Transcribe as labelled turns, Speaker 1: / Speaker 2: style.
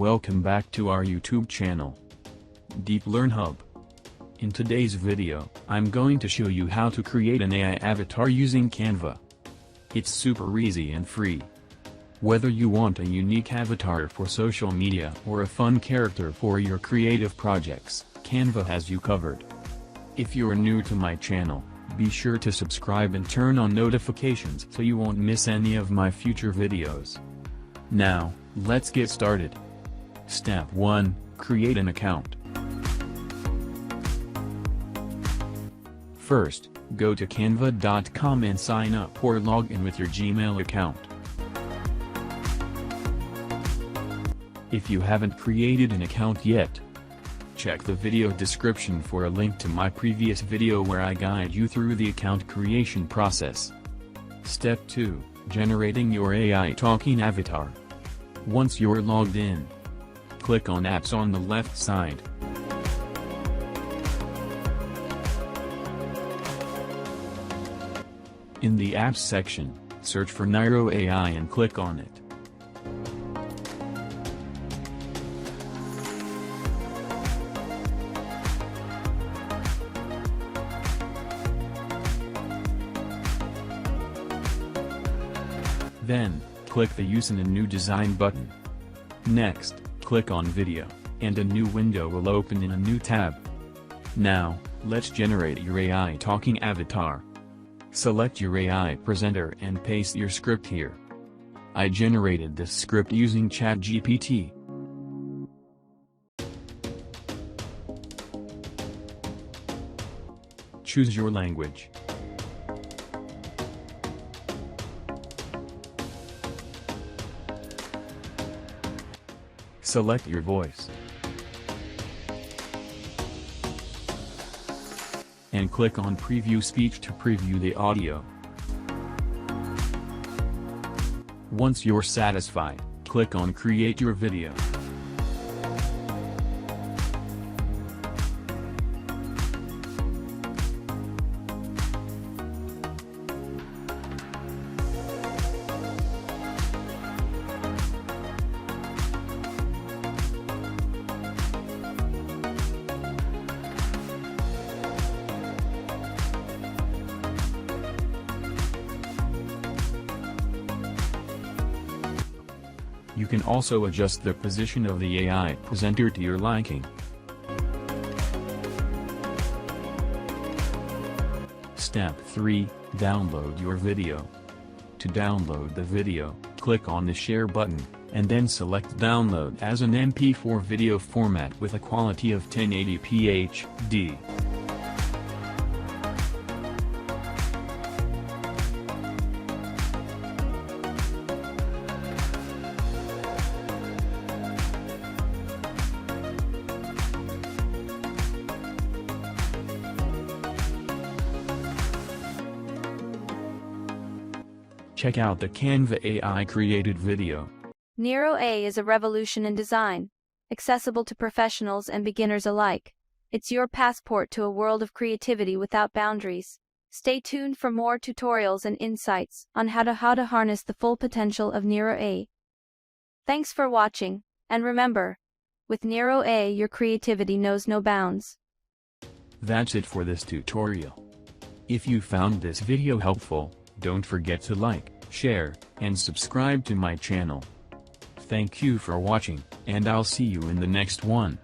Speaker 1: welcome back to our YouTube channel, Deep Learn Hub. In today's video, I'm going to show you how to create an AI avatar using Canva. It's super easy and free. Whether you want a unique avatar for social media or a fun character for your creative projects, Canva has you covered. If you're new to my channel, be sure to subscribe and turn on notifications so you won't miss any of my future videos. Now, let's get started. Step 1. Create an account. First, go to canva.com and sign up or log in with your Gmail account. If you haven't created an account yet, check the video description for a link to my previous video where I guide you through the account creation process. Step 2. Generating your AI talking avatar. Once you're logged in, click on Apps on the left side. In the Apps section, search for Niro AI and click on it. Then, click the Use in a New Design button. Next, click on Video, and a new window will open in a new tab. Now, let's generate your AI talking avatar. Select your AI presenter and paste your script here. I generated this script using ChatGPT. Choose your language. Select your voice. And click on Preview Speech to preview the audio. Once you're satisfied, click on Create Your Video. You can also adjust the position of the AI presenter to your liking. Step 3. Download your video. To download the video, click on the Share button, and then select Download as an MP4 video format with a quality of 1080p HD. Check out the Canva AI created video.
Speaker 2: Niro AI is a revolution in design, accessible to professionals and beginners alike. It's your passport to a world of creativity without boundaries. Stay tuned for more tutorials and insights on how to harness the full potential of Niro AI. Thanks for watching, and remember, with Niro AI your creativity knows no bounds.
Speaker 1: That's it for this tutorial. If you found this video helpful, don't forget to like, share, and subscribe to my channel. Thank you for watching, and I'll see you in the next one.